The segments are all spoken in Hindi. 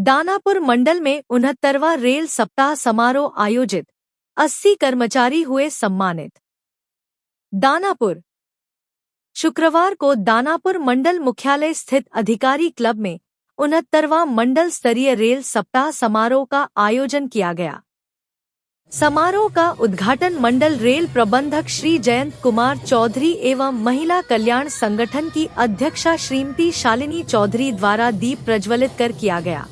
दानापुर मंडल में 69वां रेल सप्ताह समारोह आयोजित, 80 कर्मचारी हुए सम्मानित। दानापुर। शुक्रवार को दानापुर मंडल मुख्यालय स्थित अधिकारी क्लब में 69वां मंडल स्तरीय रेल सप्ताह समारोह का आयोजन किया गया। समारोह का उद्घाटन मंडल रेल प्रबंधक श्री जयंत कुमार चौधरी एवं महिला कल्याण संगठन की अध्यक्षा श्रीमती शालिनी चौधरी द्वारा दीप प्रज्वलित कर किया गया।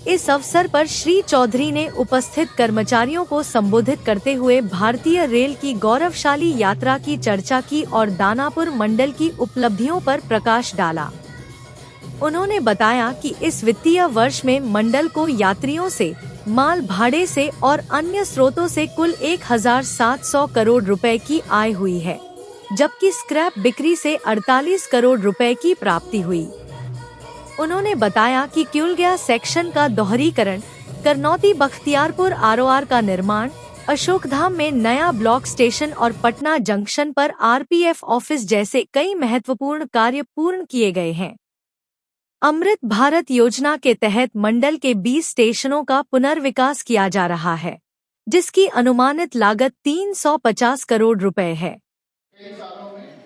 इस अवसर पर श्री चौधरी ने उपस्थित कर्मचारियों को संबोधित करते हुए भारतीय रेल की गौरवशाली यात्रा की चर्चा की और दानापुर मंडल की उपलब्धियों पर प्रकाश डाला। उन्होंने बताया कि इस वित्तीय वर्ष में मंडल को यात्रियों से, माल भाड़े से और अन्य स्रोतों से कुल 1700 करोड़ रुपए की आय हुई है, जबकि स्क्रैप बिक्री से 48 करोड़ रुपए की प्राप्ति हुई। उन्होंने बताया कि क्यूलगया सेक्शन का दोहरीकरण, करनौती बख्तियारपुर आरओआर का निर्माण, अशोकधाम में नया ब्लॉक स्टेशन और पटना जंक्शन पर आरपीएफ ऑफिस जैसे कई महत्वपूर्ण कार्य पूर्ण किए गए हैं। अमृत भारत योजना के तहत मंडल के 20 स्टेशनों का पुनर्विकास किया जा रहा है, जिसकी अनुमानित लागत 350 करोड़ रुपए है।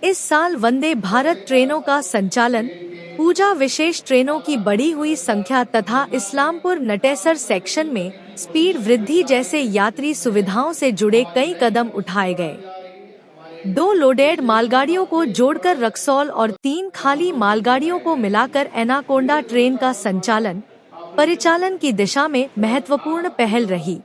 इस साल वंदे भारत ट्रेनों का संचालन, पूजा विशेष ट्रेनों की बढ़ी हुई संख्या तथा इस्लामपुर नटेसर सेक्शन में स्पीड वृद्धि जैसे यात्री सुविधाओं से जुड़े कई कदम उठाए गए। 2 लोडेड मालगाड़ियों को जोड़कर रक्सौल और 3 खाली मालगाड़ियों को मिलाकर एनाकोंडा ट्रेन का संचालन, परिचालन की दिशा में महत्वपूर्ण पहल रही।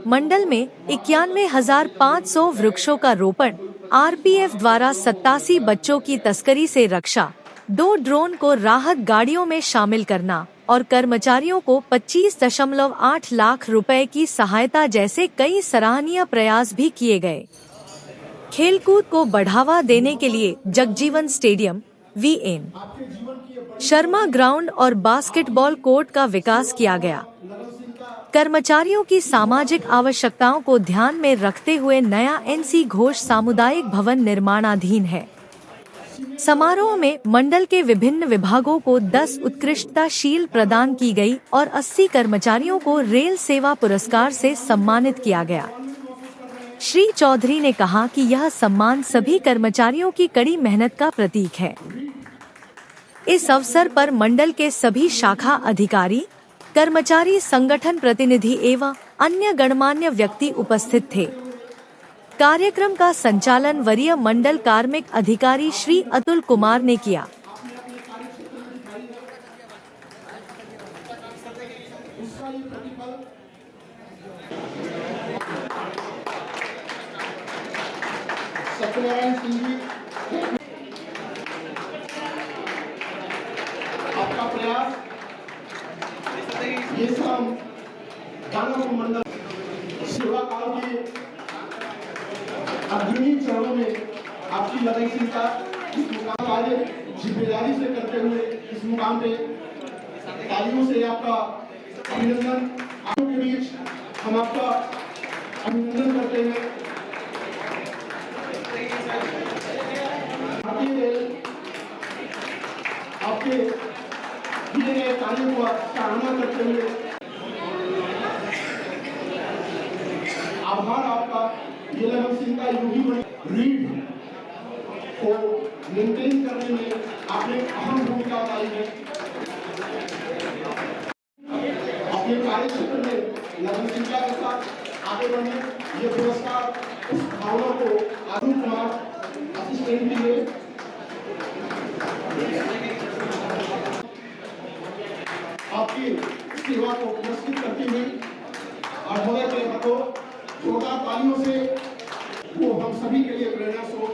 मंडल में 91,500 वृक्षों का रोपण, आरपीएफ द्वारा 87 बच्चों की तस्करी से रक्षा, 2 ड्रोन को राहत गाड़ियों में शामिल करना और कर्मचारियों को 25.8 लाख रुपए की सहायता जैसे कई सराहनीय प्रयास भी किए गए। खेलकूद को बढ़ावा देने के लिए जगजीवन स्टेडियम, वीएन शर्मा ग्राउंड और बास्केटबॉल कोर्ट का विकास किया गया। कर्मचारियों की सामाजिक आवश्यकताओं को ध्यान में रखते हुए नया एनसी घोष सामुदायिक भवन निर्माणाधीन है। समारोह में मंडल के विभिन्न विभागों को 10 उत्कृष्टता शील्ड प्रदान की गई और 80 कर्मचारियों को रेल सेवा पुरस्कार से सम्मानित किया गया। श्री चौधरी ने कहा कि यह सम्मान सभी कर्मचारियों की कड़ी मेहनत का प्रतीक है। इस अवसर पर मंडल के सभी शाखा अधिकारी, कर्मचारी संगठन प्रतिनिधि एवं अन्य गणमान्य व्यक्ति उपस्थित थे। कार्यक्रम का संचालन वरीय मंडल कार्मिक अधिकारी श्री अतुल कुमार ने किया। आपका प्रयास ये सब दानापुर मंडल सेवा काल के अग्रणी चरणों में आपकी लगनशीलता इस मुकाम कार्य जिम्मेदारी से करते हुए इस मुकाम पे तालियों से आपका अभिनंदन। आपके बीच हम आपका अभिनंदन करते हैं। भारतीय रेल आपके दिए गए कार्यों को सराहना करते हुए आभार आपका। ये लगनशीलता यूं ही रीड को मेंटेन करने में आपने अहम भूमिका निभाई है। अपने कार्य क्षेत्र में लगनशीलता के साथ आगे बढ़ने ये पुरस्कार उस भावना को अरुण कुमार असिस्टेंट के लिए आपकी सेवा को पुरस्कृत करती हुई अभय के हाथों जोरदार तालियों से वो हम सभी के लिए प्रेरणा स्रोत।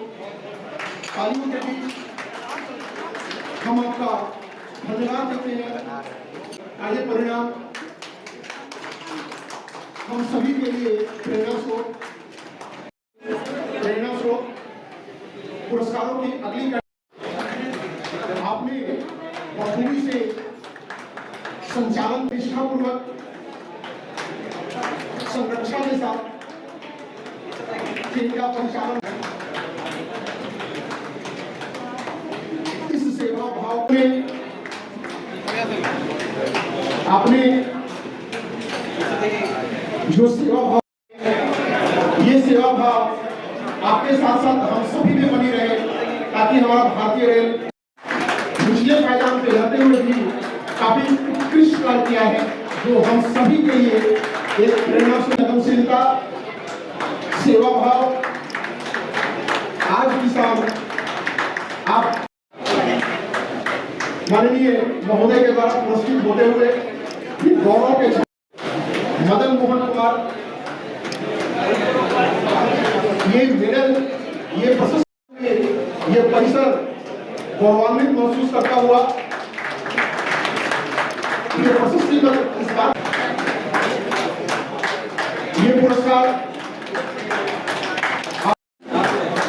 तालियों के बीच हम आपका धन्यवाद करते हैं। आगे परिणाम हम सभी के लिए प्रेरणा स्रोत पुरस्कारों की अगली आपने बखूबी से संचालन निष्ठापूर्वक संरक्षण के साथ ट्रेन का परिचालन इस सेवा भाव में आपने जो सेवा भाव, ये सेवा भाव आपके साथ साथ हम सभी में बनी रहे, ताकि हमारा भारतीय रेल निचले पायदान पे रहते हुए भी काफी उत्कृष्ट कार्य किया है, जो हम सभी के लिए एक प्रेरणा संवेदनशीलता, सेवा भाव। आज की शाम आप माननीय महोदय के द्वारा पुरस्कृत होते हुए ये गौरव के मदन मोहन कुमार, ये मेडल, ये प्रशस्ति, ये परिसर गौरवान्वित महसूस करता हुआ ये प्रशस्ति पर इस बार ये पुरस्कार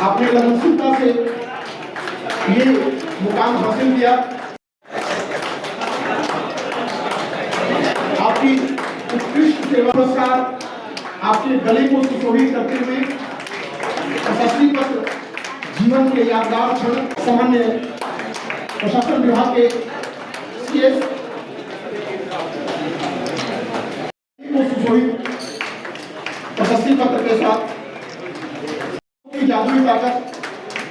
आपने लगनशीलता से ये मुकाम हासिल किया। आपकी उत्कृष्ट सेवा पुरस्कार आपके गले को सुशोभित करते हुए प्रशस्ति पत्र, जीवन के यादगार क्षण, सामान्य प्रशासन विभाग के सीएस को सुशोभित प्रशस्ति पत्र के साथ की जादुई ताकत,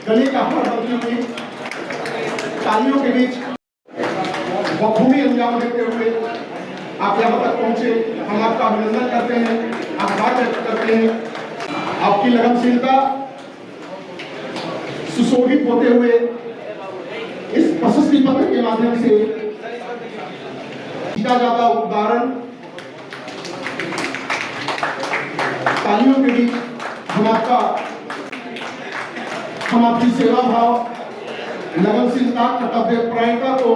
गले का हार बनती हुई तालियों के बीच बखूबी अंजाम देते हुए आप यहाँ तक पहुंचे। हम आपका अभिनंदन करते हैं, आभार व्यक्त करते हैं। आपकी लगनशीलता सुशोभित होते हुए इस प्रशस्ति पत्र के माध्यम से जीता जाता उदाहरण, तालियों के बीच हम आपकी सेवा भाव, लगनशीलता, कर्तव्य परायणता को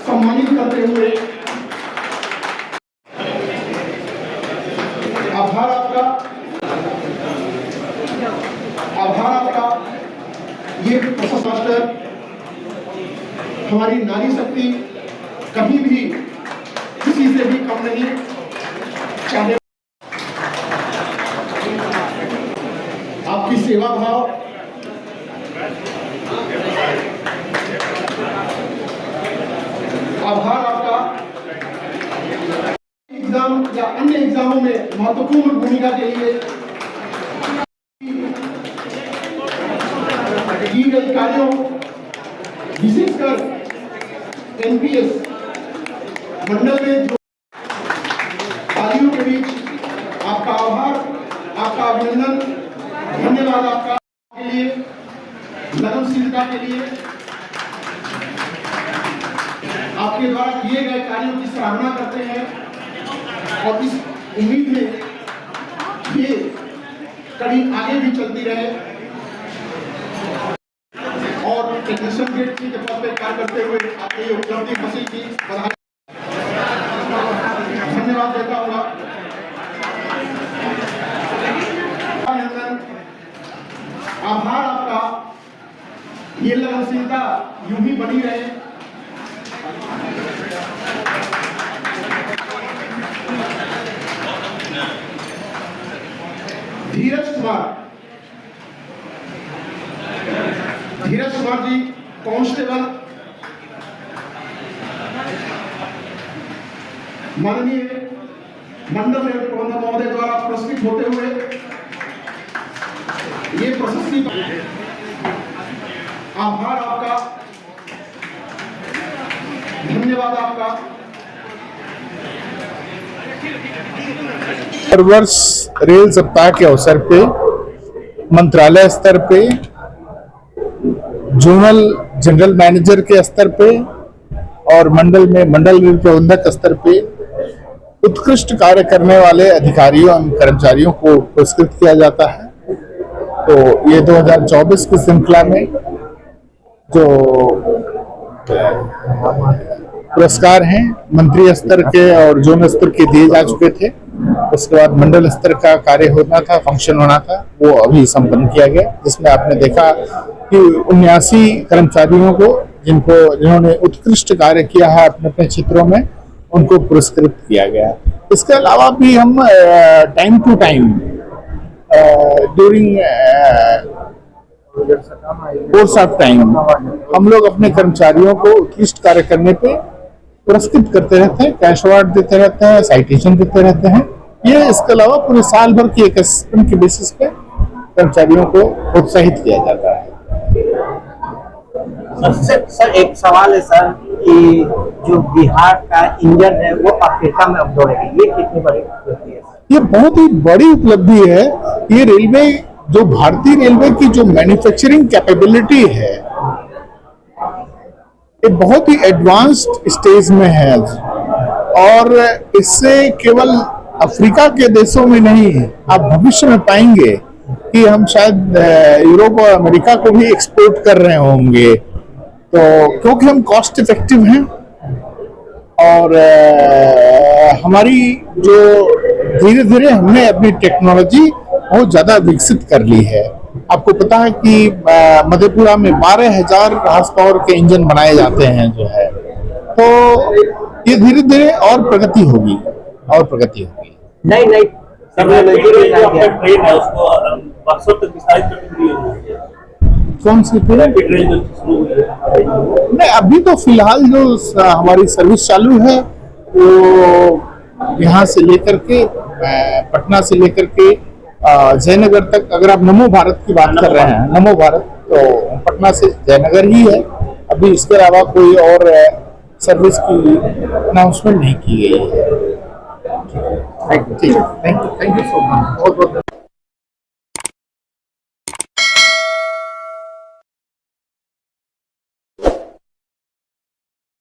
सम्मानित करते हुए आभार आपका। ये प्रशस्ति हमारी नारी शक्ति कहीं भी किसी से भी कम नहीं, चाहे आपकी सेवा भाव, आभार आपका। एग्जाम या अन्य एग्जामों में महत्वपूर्ण भूमिका के लिए की गई कार्यों, विशेषकर एनपीएस मंडल में जो तालियों के बीच आपका आभार, आपका अभिनंदन, धन्यवाद आपका के लिए, लगनशीलता के लिए, आपके द्वारा किए गए कार्यों की सराहना करते हैं और इस उम्मीद में ये कड़ी आगे भी चलती रहे और टेक्नीशियन ग्रेड के पद पर कार्य करते हुए आपने ये उपलब्धि हासिल की, बधाई, धन्यवाद देता हुआ आभार आपका। ये लगनशीलता यूं ही बनी रहे। धीरज कुमार जी, कांस्टेबल, माननीय मंडल रेल प्रबंधक महोदय द्वारा पुरस्कृत होते हुए ये प्रशस्ति, आभार आपका, धन्यवाद आपका। हर वर्ष रेल सप्ताह के अवसर पे मंत्रालय स्तर पे, जोनल जनरल मैनेजर के स्तर पे और मंडल में मंडल रेल प्रबंधक स्तर पे उत्कृष्ट कार्य करने वाले अधिकारियों एवं कर्मचारियों को पुरस्कृत किया जाता है। तो ये 2024 की श्रृंखला में जो पुरस्कार हैं मंत्री स्तर के और जोन स्तर के दिए जा चुके थे। उसके बाद मंडल स्तर का कार्य होना था, फंक्शन होना था, वो अभी संपन्न किया गया, जिसमें आपने देखा कि 79 कर्मचारियों को जिन्होंने उत्कृष्ट कार्य किया है अपने अपने क्षेत्रों में, उनको पुरस्कृत किया गया। इसके अलावा भी हम time to time during course of time हम लोग अपने कर्मचारियों को उत्कृष्ट कार्य करने पे पुरस्कृत करते रहते हैं, कैश अवार्ड देते रहते हैं, साइटेशन देते रहते हैं। ये इसके अलावा पूरे साल भर की एक असिस्टेंट के बेसिस पे कर्मचारियों को प्रोत्साहित किया जाता है। सर एक सवाल है सर कि जो बिहार का इंजन है वो अफ्रीका में अब दौड़ेगा, ये कितनी बड़ी उपलब्धि है? ये बहुत ही बड़ी उपलब्धि है। ये रेलवे, जो भारतीय रेलवे की जो मैन्युफैक्चरिंग कैपेबिलिटी है, ये बहुत ही एडवांस्ड स्टेज में है और इससे केवल अफ्रीका के देशों में नहीं, आप भविष्य में पाएंगे कि हम शायद यूरोप और अमेरिका को भी एक्सपोर्ट कर रहे होंगे। तो क्योंकि हम कॉस्ट इफेक्टिव हैं और हमारी जो धीरे धीरे हमने अपनी टेक्नोलॉजी बहुत ज्यादा विकसित कर ली है। आपको पता है कि मधेपुरा में 12,000 हॉर्स पावर के इंजन बनाए जाते हैं जो है, तो ये धीरे धीरे और प्रगति होगी और प्रगति होगी। नहीं ट्रेन है उसको बक्सर तक विस्तारित करने कौन सी ट्रेन? नहीं, अभी तो फिलहाल जो हमारी सर्विस चालू है वो यहाँ से लेकर के पटना से लेकर के जयनगर तक। अगर आप नमो भारत की बात कर रहे हैं, नमो भारत, तो पटना से जयनगर ही है। अभी इसके अलावा कोई और सर्विस की अनाउंसमेंट नहीं की गई है। थैंक यू सो मच, बहुत बहुत